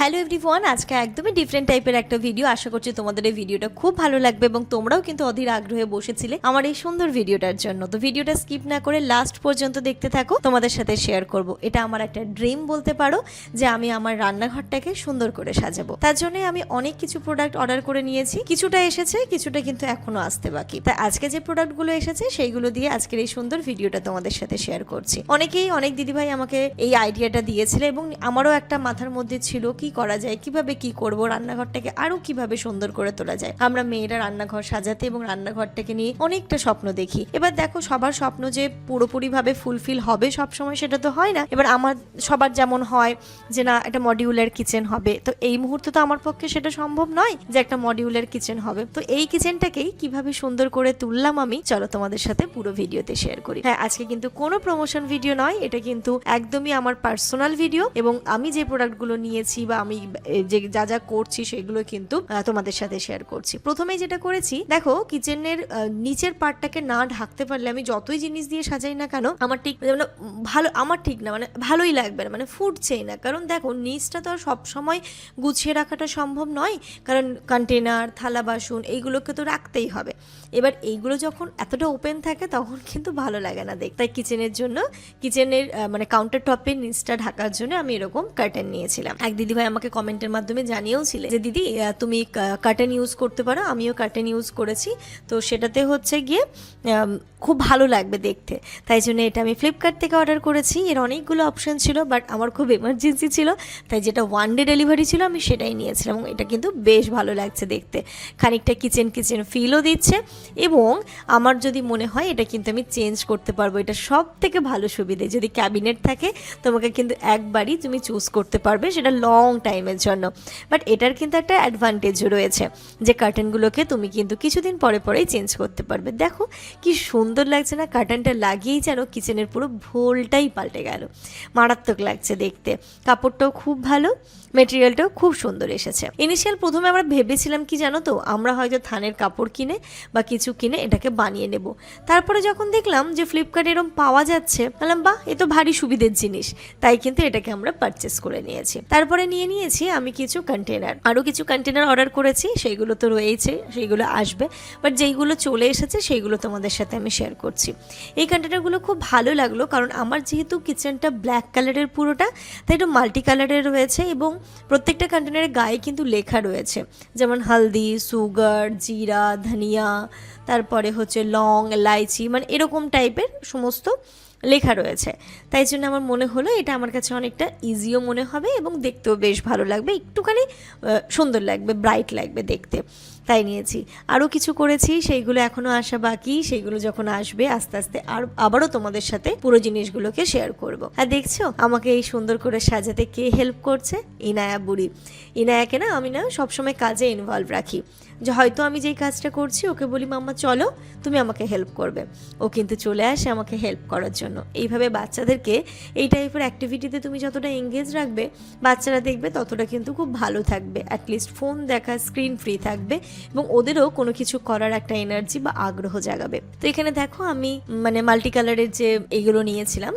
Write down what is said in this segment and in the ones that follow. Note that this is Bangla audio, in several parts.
হ্যালো এভরিওয়ান, আজকে একদমই ডিফারেন্ট টাইপের একটা ভিডিও। আশা করছি তোমাদের এই ভিডিওটা খুব ভালো লাগবে এবং তোমরাও কিন্তু অধীর আগ্রহে বসেছিলে আমার এই সুন্দর ভিডিওটার জন্য। তো ভিডিওটা স্কিপ না করে লাস্ট পর্যন্ত দেখতে থাকো, তোমাদের সাথে শেয়ার করব। এটা আমার একটা ড্রিম বলতে পারো যে আমি আমার রান্নাঘরটাকে সুন্দর করে সাজাবো। তার জন্য আমি অনেক কিছু প্রোডাক্ট অর্ডার করে নিয়েছি, কিছুটা এসেছে, কিছুটা কিন্তু এখনো আসতে বাকি। তাই আজকে যে প্রোডাক্টগুলো এসেছে সেইগুলো দিয়ে আজকের এই সুন্দর ভিডিওটা তোমাদের সাথে শেয়ার করছি। অনেক দিদিভাই আমাকে এই আইডিয়াটা দিয়েছিল এবং আমারও একটা মাথার মধ্যে ছিল কি করা যায়, কিভাবে কি করব, রান্নাঘরটাকে আরো কিভাবে সুন্দর করে তোলা যায়। আমরা মেয়েরা রান্নাঘর সাজাতে এবং রান্নাঘরটাকে নিয়ে অনেকটা স্বপ্ন দেখি। এবার দেখো, সবার স্বপ্ন যে পুরোপুরি ভাবে ফুলফিল হবে সব সময় সেটা তো হয় না। এবার আমার সবার যেমন হয় যে না একটা মডিউলার কিচেন হবে, তো এই মুহূর্তে তো আমার পক্ষে সেটা সম্ভব নয় যে একটা মডিউলার কিচেন হবে। তো এই কিচেনটাকেই কিভাবে সুন্দর করে তুললাম আমি, চলো তোমাদের সাথে পুরো ভিডিওতে শেয়ার করি। হ্যাঁ, আজকে কিন্তু কোনো প্রমোশন ভিডিও নয়, এটা কিন্তু একদমই আমার পার্সোনাল ভিডিও এবং আমি যে প্রোডাক্টগুলো নিয়েছি বা আমি যে যা যা করছি সেগুলো কিন্তু তোমাদের সাথে শেয়ার করছি। প্রথমেই যেটা করেছি, দেখো কিচেনের নিচের পার্টটাকে না ঢাকতে পারলে আমি যতই জিনিস দিয়ে সাজাই না কেন আমার ঠিক মানে ভালো, আমার ঠিক না, মানে ভালোই লাগবে না, মানে ফুটছেই না। কারণ দেখো নিচটা তো আর সবসময় গুছিয়ে রাখাটা সম্ভব নয়, কারণ কন্টেনার, থালা বাসন এইগুলোকে তো রাখতেই হবে। এবার এইগুলো যখন এতটা ওপেন থাকে তখন কিন্তু ভালো লাগে না দেখতে। তাই কিচেনের জন্য, কিচেনের মানে কাউন্টার টপের নিচটা ঢাকার জন্য আমি এরকম কার্টেন নিয়েছিলাম। এক দিদিভাই আমাকে কমেন্টের মাধ্যমে জানিয়েও ছিলে যে দিদি তুমি কার্টেন ইউজ করতে পারো। আমিও কার্টেন ইউজ করেছি, তো সেটাতে হচ্ছে গিয়ে খুব ভালো লাগবে দেখতে। তাই জন্য এটা আমি ফ্লিপকার্ট থেকে অর্ডার করেছি। এর অনেকগুলো অপশন ছিল, বাট আমার খুব এমার্জেন্সি ছিল, তাই যেটা 1 ডে ডেলিভারি ছিল আমি সেটাই নিয়েছিলাম এবং এটা কিন্তু বেশ ভালো লাগছে দেখতে। খানিকটা কিচেন ফিলও দিচ্ছে এবং আমার যদি মনে হয় এটা কিন্তু আমি চেঞ্জ করতে পারবো। এটা সব থেকে ভালো সুবিধে, যদি ক্যাবিনেট থাকে তোমাকে কিন্তু একবারই তুমি চুজ করতে পারবে, সেটা লং টাইমের জন্য। বাট এটার কিন্তু একটা অ্যাডভান্টেজও রয়েছে যে কার্টেনগুলোকে তুমি কিন্তু কিছুদিন পরেই চেঞ্জ করতে পারবে। দেখো কি সুন্দর লাগছে না, কার্টেনটা লাগিয়েই যেন কিচেনের পুরো ভোলটাই পাল্টে গেল। মারাত্মক লাগছে দেখতে, কাপড়টাও খুব ভালো, মেটেরিয়ালটাও খুব সুন্দর এসেছে। ইনিশিয়াল প্রথমে আমরা ভেবেছিলাম কি জানো তো, আমরা হয়তো থানের কাপড় কিনে বা কিছু কিনে এটাকে বানিয়ে নেব। তারপরে যখন দেখলাম যে ফ্লিপকার্টে এরকম পাওয়া যাচ্ছে, বললাম বাহ, এ তো ভারী সুবিধের জিনিস, তাই কিন্তু এটাকে আমরা পারচেস করে নিয়েছি। তারপরে নিয়েছি আমি কিছু কন্টেনার, আরও কিছু কন্টেনার অর্ডার করেছি, সেইগুলো তো রয়েছে, সেইগুলো আসবে, বাট যেইগুলো চলে এসেছে সেইগুলো তোমাদের সাথে আমি শেয়ার করছি। এই কন্টেনারগুলো খুব ভালো লাগলো, কারণ আমার যেহেতু কিচেনটা ব্ল্যাক কালারের পুরোটা, তাই একটু মাল্টি কালারের রয়েছে এবং প্রত্যেকটা কন্টেনারের গায়ে কিন্তু লেখা রয়েছে, যেমন হলদি, সুগার, জিরা, ধনিয়া, তারপরে হচ্ছে লং, এলাইচি, মানে এরকম টাইপের সমস্ত লেখা রয়েছে। তাই জন্য আমার মনে হলো এটা আমার কাছে অনেকটা ইজিও মনে হবে এবং দেখতেও বেশ ভালো লাগবে, একটুখানি সুন্দর লাগবে, ব্রাইট লাগবে দেখতে, তাই নিয়েছি। আরও কিছু করেছি, সেইগুলো এখনও আসা বাকি, সেইগুলো যখন আসবে আস্তে আস্তে আবারও তোমাদের সাথে পুরো জিনিসগুলোকে শেয়ার করব। আর দেখছো আমাকে এই সুন্দর করে সাজাতে কে হেল্প করছে? ইনায়া বুড়ি। ইনায়াকে না আমি সবসময় কাজে ইনভলভ রাখি, যে হয়তো আমি যেই কাজটা করছি ওকে বলি মাম্মা চলো তুমি আমাকে হেল্প করবে, ও কিন্তু চলে আসে আমাকে হেল্প করার জন্য। এইভাবে বাচ্চাদেরকে এই টাইপের অ্যাক্টিভিটিতে তুমি যতটা এঙ্গেজ রাখবে বাচ্চারা দেখবে ততটা কিন্তু খুব ভালো থাকবে, অ্যাটলিস্ট ফোন দেখা, স্ক্রিন ফ্রি থাকবে এবং ওদেরও কোনো কিছু করার একটা এনার্জি বা আগ্রহ জাগাবে। তো এখানে দেখো আমি মানে মাল্টি কালারের যে এইগুলো নিয়েছিলাম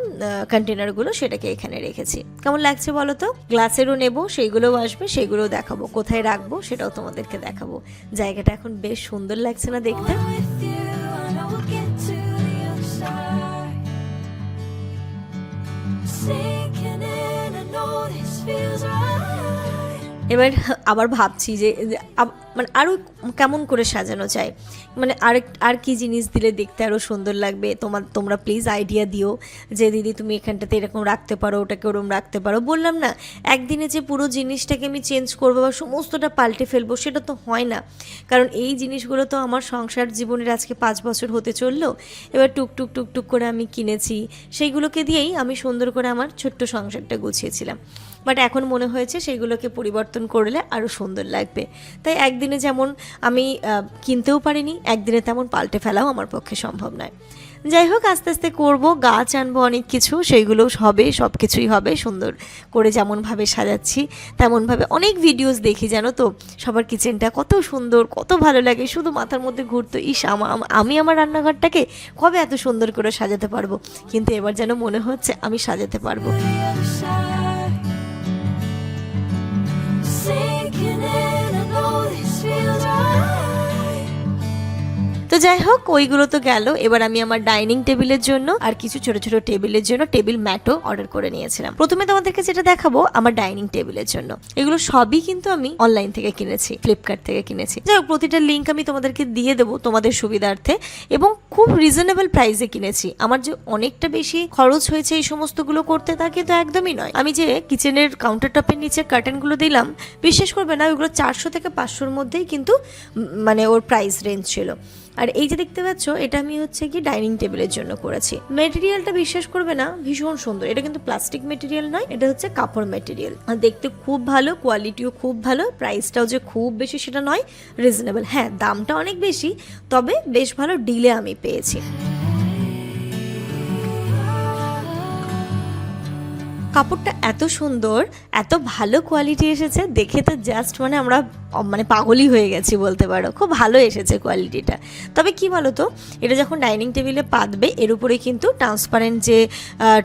কন্টেনারগুলো, সেটাকে এখানে রেখেছি। কেমন লাগছে বলো তো? গ্লাসেরও নেব, সেইগুলোও আসবে, সেইগুলোও দেখাবো, কোথায় রাখবো সেটাও তোমাদেরকে দেখাবো। জায়গাটা এখন বেশ সুন্দর লাগছে না দেখতে? এবার আবার ভাবছি যে মানে আরও কেমন করে সাজানো যায়, মানে আর কি জিনিস দিলে দেখতে আরও সুন্দর লাগবে। তোমরা প্লিজ আইডিয়া দিও যে দিদি তুমি এখানটাতে এরকম রাখতে পারো, ওটাকে ওরকম রাখতে পারো। বললাম না একদিনে যে পুরো জিনিসটাকে আমি চেঞ্জ করবো বা সমস্তটা পাল্টে ফেলবো সেটা তো হয় না, কারণ এই জিনিসগুলো তো আমার সংসার জীবনের আজকে 5 বছর হতে চললো। এবার টুকটুক করে আমি কিনেছি, সেইগুলোকে দিয়েই আমি সুন্দর করে আমার ছোট্ট সংসারটা গুছিয়েছিলাম। বাট এখন মনে হয়েছে সেইগুলোকে পরিবর্তন করলে আরও সুন্দর লাগবে। তাই একদিনে যেমন আমি কিনতেও পারিনি, একদিনে তেমন পাল্টে ফেলাও আমার পক্ষে সম্ভব নয়। যাই হোক, আস্তে আস্তে করবো, গাছ আনবো অনেক কিছু, সেইগুলো হবে, সব কিছুই হবে সুন্দর করে। যেমনভাবে সাজাচ্ছি তেমনভাবে অনেক ভিডিওস দেখি জানো তো, সবার কিচেনটা কত সুন্দর, কত ভালো লাগে, শুধু মাথার মধ্যে ঘুরতো ইস আমি আমার রান্নাঘরটাকে কবে এত সুন্দর করে সাজাতে পারবো। কিন্তু এবার যেন মনে হচ্ছে আমি সাজাতে পারবো। sinking in, I know this feels right. তো যাই হোক, ওইগুলো তো গেল। এবার আমি আমার ডাইনিং টেবিলের জন্য আর কিছু ছোট ছোট টেবিলের জন্য টেবিল ম্যাটও অর্ডার করে নিয়েছিলাম। প্রথমে তোমাদেরকে যেটা দেখাবো আমার ডাইনিং টেবিলের জন্য, এগুলো সবই কিন্তু আমি অনলাইন থেকে কিনেছি, ফ্লিপকার্ট থেকে কিনেছি। যাই হোক, প্রতিটা লিঙ্ক আমি তোমাদেরকে দিয়ে দেবো তোমাদের সুবিধার্থে, এবং খুব রিজনেবল প্রাইসে কিনেছি। আমার যে অনেকটা বেশি খরচ হয়েছে এই সমস্তগুলো করতে, তা কিন্তু একদমই নয়। আমি যে কিচেনের কাউন্টার টপের নিচে কার্টেনগুলো দিলাম, বিশ্বাস করবে না, ওইগুলো 400 থেকে 500-র মধ্যেই কিন্তু মানে ওর প্রাইস রেঞ্জ ছিল। আর এই যে দেখতে পাচ্ছ, এটা আমি হচ্ছে কি ডাইনিং টেবিলের জন্য করেছি। মেটেরিয়ালটা বিশ্বাস করবে না, ভীষণ সুন্দর। এটা কিন্তু প্লাস্টিক মেটেরিয়াল নয়, এটা হচ্ছে কাপড় মেটেরিয়াল। আর দেখতে খুব ভালো, কোয়ালিটিও খুব ভালো, প্রাইসটাও যে খুব বেশি সেটা নয়, রিজনেবল। হ্যাঁ, দামটা অনেক বেশি, তবে বেশ ভালো ডিলে আমি পেয়েছি। কাপড়টা এত সুন্দর, এত ভালো কোয়ালিটি এসেছে, দেখে তো জাস্ট আমরা পাগলই হয়ে গেছি বলতে পারো। খুব ভালো এসেছে কোয়ালিটিটা। তবে কি বলো তো, এটা যখন ডাইনিং টেবিলে পাতবে, এর উপরে কিন্তু ট্রান্সপারেন্ট যে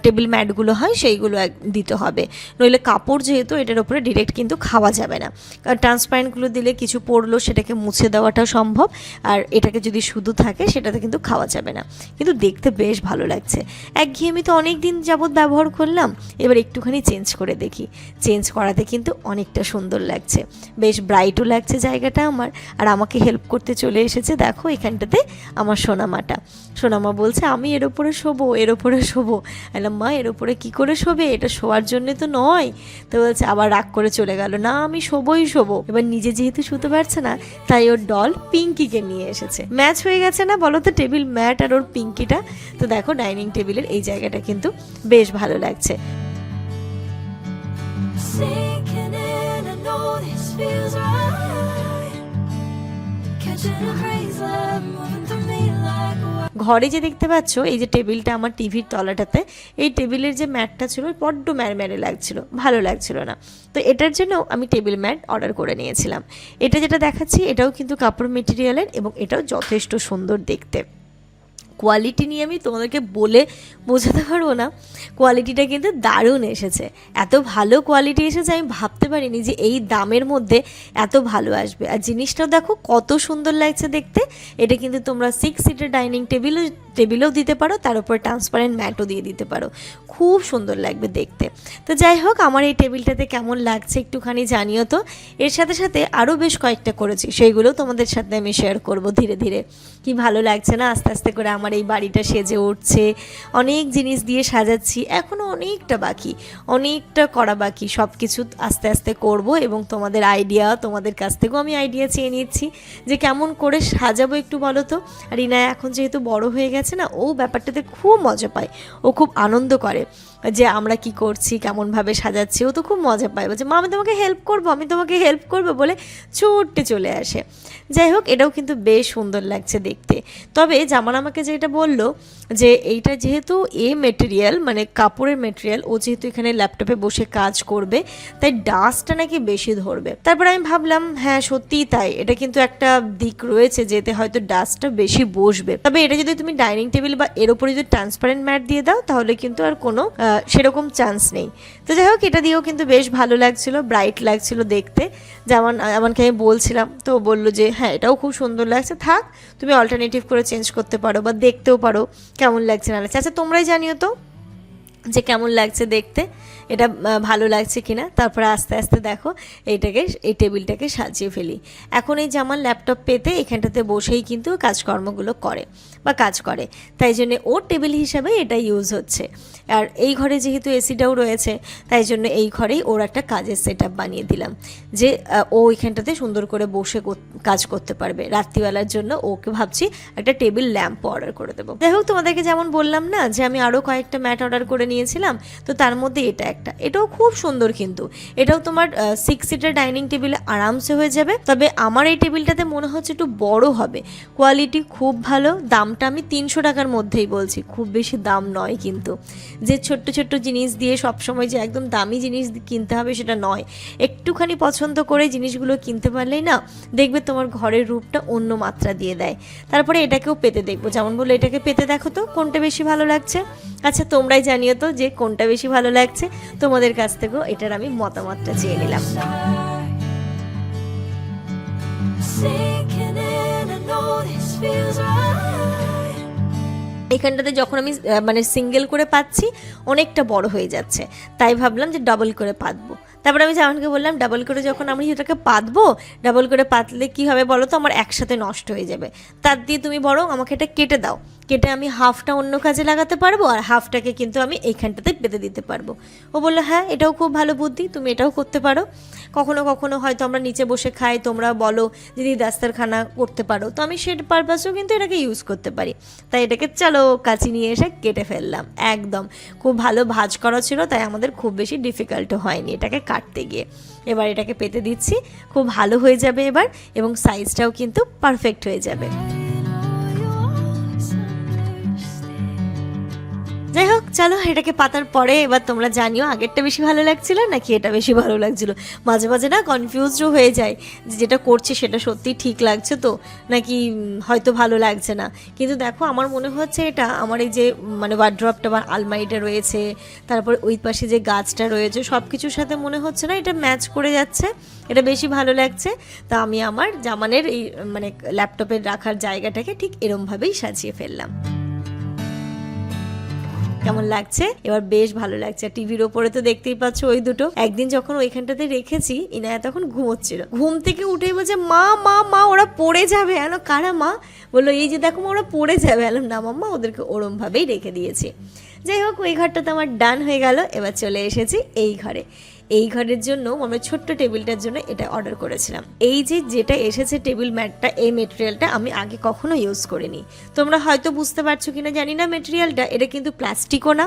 টেবিল ম্যাটগুলো হয় সেইগুলো দিতে হবে, নইলে কাপড় যেহেতু এটার উপরে ডিরেক্ট কিন্তু খাওয়া যাবে না। কারণ ট্রান্সপারেন্টগুলো দিলে কিছু পড়লো, সেটাকে মুছে দেওয়াটা সম্ভব, আর এটাকে যদি শুধু থাকে সেটাতে কিন্তু খাওয়া যাবে না। কিন্তু দেখতে বেশ ভালো লাগছে। একঘেয়েমি তো অনেক দিন যাবৎ ব্যবহার করলাম, এবার একটুখানি চেঞ্জ করে দেখি। চেঞ্জ করাতে কিন্তু অনেকটা সুন্দর লাগছে, বেশ ব্রাইটও লাগছে জায়গাটা আমার। আর আমাকে হেল্প করতে চলে এসেছে, দেখো এখানটাতে আমার সোনামাটা। সোনামা বলছে আমি এর ওপরে শোবো, এর ওপরে শোবো। বললাম মা, এর ওপরে কী করে শোবে, এটা শোয়ার জন্য তো নয়। তো বলছে, আবার রাগ করে চলে গেল, না আমি শোবোই শোবো। এবার নিজে যেহেতু শুতে পারছে না, তাই ওর ডল পিঙ্কিকে নিয়ে এসেছে। ম্যাচ হয়ে গেছে না বলো তো, টেবিল ম্যাট আর ওর পিঙ্কিটা। তো দেখো ডাইনিং টেবিলের এই জায়গাটা কিন্তু বেশ ভালো লাগছে। Sinking in, I know this feels right. Catching a breeze, love moving through me like a wave. ঘরে যে দেখতে পাচ্ছ, এই যে টেবিলটা আমার টিভির তলাটাতে, এই টেবিলের যে ম্যাটটা ছিল বড্ড ম্যারম্যারে লাগছিল, ভালো লাগছিল না। তো এটার জন্য আমি টেবিল ম্যাট অর্ডার করে নিয়েছিলাম। এটা যেটা দেখাচ্ছি, এটাও কিন্তু কাপড় মেটেরিয়ালের, এবং এটাও যথেষ্ট সুন্দর দেখতে। কোয়ালিটি নিয়ে আমি তোমাদেরকে বলে বোঝাতে পারবো না, কোয়ালিটিটা কিন্তু দারুণ এসেছে। এত ভালো কোয়ালিটি এসেছে, আমি ভাবতে পারিনি যে এই দামের মধ্যে এত ভালো আসবে। আর জিনিসটাও দেখো কত সুন্দর লাগছে দেখতে। এটা কিন্তু তোমরা 6 সিটের ডাইনিং টেবিলেও দিতে পারো, তার উপর ট্রান্সপারেন্ট ম্যাটও দিয়ে দিতে পারো, খুব সুন্দর লাগবে দেখতে। তো যাই হোক, আমার এই টেবিলটাতে কেমন লাগছে একটুখানি জানিও তো। এর সাথে সাথে আরও বেশ কয়েকটা করেছি, সেইগুলোও তোমাদের সাথে আমি শেয়ার করব ধীরে ধীরে। কি ভালো লাগছে না, আস্তে আস্তে করে আমার এই বাড়িটা সেজে উঠছে। অনেক জিনিস দিয়ে সাজাচ্ছি, এখনও অনেকটা বাকি, অনেকটা করা বাকি। সব কিছু আস্তে আস্তে করব, এবং তোমাদের কাছ থেকেও আমি আইডিয়া চেয়ে নিচ্ছি যে কেমন করে সাজাবো একটু বলো তো। আর ইনায়া এখন যেহেতু বড় হয়ে গেছে না, ও ব্যাপারটাতে খুব মজা পায়, ও খুব আনন্দ করে যে আমরা কি করছি, কেমনভাবে সাজাচ্ছি। ও তো খুব মজা পায়, বলছে মা আমি তোমাকে হেল্প করবো বলে ছুটতে চলে আসে। যাই হোক, এটাও কিন্তু বেশ সুন্দর লাগছে দেখতে। তবে জামান আমাকে যেটা বললো যে এইটা যেহেতু মেটেরিয়াল, মানে কাপড়ের মেটেরিয়াল, ও যেহেতু এখানে ল্যাপটপে বসে কাজ করবে, তাই ডাস্টটা নাকি বেশি ধরবে। তারপর আমি ভাবলাম হ্যাঁ সত্যিই তাই, এটা কিন্তু একটা দিক রয়েছে যেতে হয়তো ডাস্টটা বেশি বসবে। তবে এটা যদি তুমি ডাইনিং টেবিল বা এর উপরে যদি ট্রান্সপারেন্ট ম্যাট দিয়ে দাও, তাহলে কিন্তু আর কোনো সেরকম চান্স নেই। তো যাই হোক, এটা দিয়েও কিন্তু বেশ ভালো লাগছিল, ব্রাইট লাগছিল দেখতে। যেমন আমাকে আমি বলছিলাম, তো বললো যে হ্যাঁ এটাও খুব সুন্দর লাগছে, থাক তুমি অল্টারনেটিভ করে চেঞ্জ করতে পারো বা দেখতেও পারো কেমন লাগছে না লাগছে। আচ্ছা তোমরাই জানিও তো যে কেমন লাগছে দেখতে, এটা ভালো লাগছে কিনা। তারপরে আস্তে আস্তে দেখো এই টেবিলটাকে সাজিয়ে ফেলি। এখন এই যে আমার ল্যাপটপ পেতে এখানটাতে বসেই কিন্তু কাজকর্মগুলো কাজ করে, তাই জন্য ওর টেবিল হিসাবে এটা ইউজ হচ্ছে। আর এই ঘরে যেহেতু এসিটাও রয়েছে, তাই জন্য এই ঘরেই ওর একটা কাজের সেট আপ বানিয়ে দিলাম, যে ও এখানটাতে সুন্দর করে বসে কাজ করতে পারবে। রাত্রিবেলার জন্য ওকে ভাবছি একটা টেবিল ল্যাম্প অর্ডার করে দেবো। যাই হোক, তোমাদেরকে যেমন বললাম না যে আমি আরও কয়েকটা ম্যাট অর্ডার করে নিয়েছিলাম, তো তার মধ্যে এটাও খুব সুন্দর। কিন্তু এটাও তোমার 6 সিটার ডাইনিং টেবিলে আরামসে হয়ে যাবে। তবে আমার এই টেবিলটাতে মনে হচ্ছে একটু বড় হবে, কোয়ালিটি খুব ভালো। দামটা আমি 300 টাকার মধ্যেই বলছি, খুব বেশি দাম নয় কিন্তু। যে ছোট্ট ছোট্ট জিনিস দিয়ে সবসময় যে একদম দামি জিনিস কিনতে হবে সেটা নয়, একটুখানি পছন্দ করে জিনিসগুলো কিনতে পারলেই না দেখবে তোমার ঘরের রূপটা অন্য মাত্রা দিয়ে দেয়। তারপরে এটাকেও পেতে দেখবো, যেমন বললো এটাকে পেতে দেখো তো কোনটা বেশি ভালো লাগছে। আচ্ছা তোমরাই জানিও তো যে কোনটা বেশি ভালো লাগছে, তোমাদের কাছ থেকেও এটার আমি মতামতটা চেয়ে নিলাম। feels right. এখানটাতে যখন আমি মানে সিঙ্গেল করে পাচ্ছি অনেকটা বড় হয়ে যাচ্ছে, তাই ভাবলাম যে ডাবল করে পাতবো। তারপরে আমি জামানকে বললাম ডাবল করে যখন আমি এটাকে পাতবো, ডাবল করে পাতলে কী হবে বলো তো, আমার একসাথে নষ্ট হয়ে যাবে। তার দিয়ে তুমি বরং আমাকে এটা কেটে দাও, কেটে আমি হাফটা অন্য কাজে লাগাতে পারবো আর হাফটাকে কিন্তু আমি এইখানটাতে পেতে দিতে পারবো। ও বললো হ্যাঁ এটাও খুব ভালো বুদ্ধি, তুমি এটাও করতে পারো। কখনো কখনো হয়তো আমরা নিচে বসে খাই, তোমরা বলো যদি দাস্তারখানা করতে পারো, তো আমি সেটা পারপাসেও কিন্তু এটাকে ইউজ করতে পারি। তাই এটাকে চলো কাঁচি নিয়ে এসে কেটে ফেললাম। একদম খুব ভালো ভাঁজ করা ছিল, তাই আমাদের খুব বেশি ডিফিকাল্টও হয়নি এটাকে কাটতে গিয়ে। এবার এটাকে পেতে দিচ্ছি, খুব ভালো হয়ে যাবে এবার, এবং সাইজটাও কিন্তু পারফেক্ট হয়ে যাবে। যাই হোক চলো এটাকে পাতার পরে এবার তোমরা জানিও আগেরটা বেশি ভালো লাগছিল নাকি এটা বেশি ভালো লাগছিল। মাঝে মাঝে না কনফিউজও হয়ে যায় যে যেটা করছি সেটা সত্যি ঠিক লাগছে তো নাকি হয়তো ভালো লাগছে না। কিন্তু দেখো আমার মনে হচ্ছে এটা আমার এই যে মানে ওয়ার্ড্রপটা বা আলমারিটা রয়েছে, তারপর ওই পাশে যে গাছটা রয়েছে, সব কিছুর সাথে মনে হচ্ছে না এটা ম্যাচ করে যাচ্ছে, এটা বেশি ভালো লাগছে। তা আমি আমার জামানের এই মানে ল্যাপটপের রাখার জায়গাটাকে ঠিক এরমভাবেই সাজিয়ে ফেললাম। কেমন লাগছে এবার? বেশ ভালো লাগছে। টিভির ওপরে তো দেখতেই পাচ্ছ ওই দুটো। একদিন যখন ওইখানটাতে রেখেছি, ইনায়া তখন ঘুমোচ্ছিল, ঘুম থেকে উঠেই বলছে মা মা মা ওরা পড়ে যাবে। এলো কারা মা? বললো এই যে দেখো মা ওরা পড়ে যাবে। এলাম না মাম্মা, ওদেরকে ওরম ভাবেই রেখে দিয়েছি। যাই হোক ওই ঘরটাতে আমার ডান হয়ে গেল। এবার চলে এসেছি এই ঘরে। এই ঘরের জন্য আমরা ছোট্ট টেবিলটার জন্য এটা অর্ডার করেছিলাম। এই যে যেটা এসেছে টেবিল ম্যাটটা, এই মেটেরিয়ালটা আমি আগে কখনো ইউজ করিনি। তোমরা হয়তো বুঝতে পারছো কিনা জানি না মেটেরিয়ালটা, এটা কিন্তু প্লাস্টিকও না,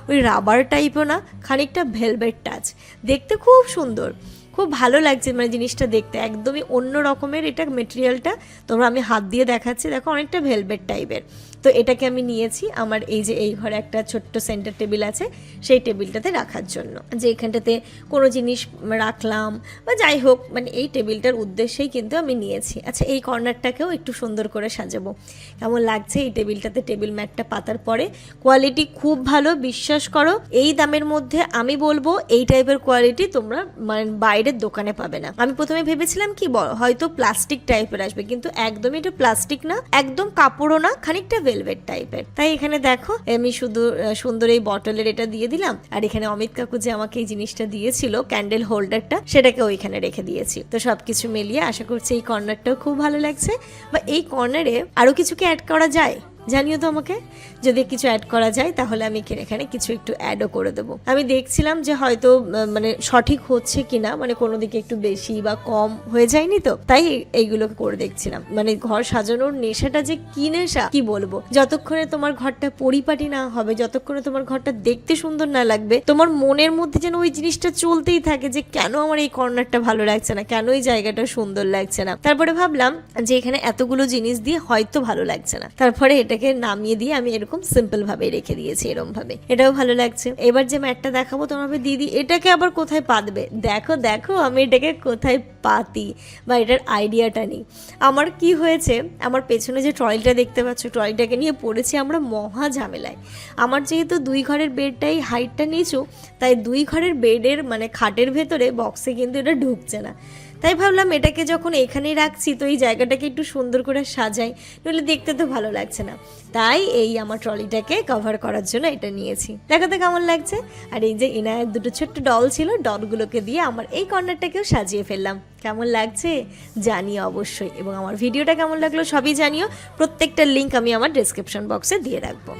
ওই রাবার টাইপও না, খানিকটা ভেলভেট টাচ। দেখতে খুব সুন্দর, খুব ভালো লাগছে মানে জিনিসটা দেখতে, একদমই অন্য রকমের এটা মেটেরিয়ালটা। তোমরা আমি হাত দিয়ে দেখাচ্ছি, দেখো অনেকটা ভেলভেট টাইপের। তো এটাকে আমি নিয়েছি আমার এই যে এই ঘরে একটা ছোট্ট সেন্টার টেবিল আছে, সেই টেবিলটাতে রাখার জন্য, যে এখানটাতে কোনো জিনিস রাখলাম বা যাই হোক, মানে এই টেবিলটার উদ্দেশ্যেই কিন্তু আমি নিয়েছি। আচ্ছা এই কর্নারটাকেও একটু সুন্দর করে সাজাবো। কেমন লাগছে এই টেবিলটাতে টেবিল ম্যাটটা পাতার পরে? কোয়ালিটি খুব ভালো, বিশ্বাস করো। এই দামের মধ্যে আমি বলবো এই টাইপের কোয়ালিটি তোমরা মানে বাইরের দোকানে পাবে না। আমি প্রথমে ভেবেছিলাম কি হয়তো প্লাস্টিক টাইপের আসবে, কিন্তু একদমই এটা প্লাস্টিক না, একদম কাপড়ও না, খানিকটা ভেলভেট টাইপের। তাই এখানে দেখো আমি শুধু সুন্দর এই বটলের এটা দিয়ে দিলাম, আর এখানে অমিত কাকু যে আমাকে এই জিনিসটা দিয়েছিল ক্যান্ডেল হোল্ডারটা, সেটাকে ওইখানে রেখে দিয়েছি। তো সবকিছু মিলিয়ে আশা করছি এই কর্নারটাও খুব ভালো লাগছে। বা এই কর্নারে আরো কিছু কি অ্যাড করা যায় জানিও তো আমাকে, যদি কিছু অ্যাড করা যায় তাহলে আমি এখানে কিছু একটু অ্যাডও করে দেবো। আমি দেখছিলাম যে হয়তো মানে সঠিক হচ্ছে কিনা, মানে কোনো দিকে একটু বেশি বা কম হয়ে যায়নি, তো তাই এইগুলোকে করে দেখছিলাম। মানে ঘর সাজানোর নেশাটা যে কি নেশা কি বলবো, যতক্ষণে তোমার ঘরটা পরিপাটি না হবে, যতক্ষণে তোমার ঘরটা দেখতে সুন্দর না লাগবে, তোমার মনের মধ্যে যেন ওই জিনিসটা চলতেই থাকে যে কেন আমার এই কর্নারটা ভালো লাগছে না, কেন এই জায়গাটা সুন্দর লাগছে না। তারপরে ভাবলাম যে এখানে এতগুলো জিনিস দিয়ে হয়তো ভালো লাগছে না, তারপরে এটাকে নামিয়ে দিয়ে আমি এরকম সিম্পল ভাবে রেখে দিয়েছি, এরকম ভাবে। এটাও ভালো লাগছে। এবার যে ম্যাটটা দেখাবো তোমার দিদি, এটাকে আবার কোথায় পাতবে? দেখো দেখো আমি এটাকে কোথায় পাতি বা এটার আইডিয়াটা নেই। আমার কি হয়েছে, আমার পেছনে যে ট্রলিটা দেখতে পাচ্ছ, ট্রলিটাকে নিয়ে পড়েছি আমরা মহা ঝামেলায়। আমার যেহেতু 2 ঘরের বেডটাই হাইটটা নিচু, তাই 2 ঘরের বেডের মানে খাটের ভেতরে বক্সে কিন্তু এটা ঢুকছে না। তাই ভাবলাম এটাকে যখন এখানেই রাখছি তো এই জায়গাটাকে একটু সুন্দর করে সাজাই, নইলে দেখতে তো ভালো লাগছে না। তাই এই আমার ট্রলিটাকে কভার করার জন্য এটা নিয়েছি। দেখাতে কেমন লাগছে? আর এই যে ইনায়ের 2টো ছোট্ট ডল ছিল, ডলগুলোকে দিয়ে আমার এই কর্নারটাকেও সাজিয়ে ফেললাম। কেমন লাগছে জানিও অবশ্যই, এবং আমার ভিডিওটা কেমন লাগলো সবই জানিও। প্রত্যেকটা লিঙ্ক আমি আমার ডেসক্রিপশন বক্সে দিয়ে রাখবো।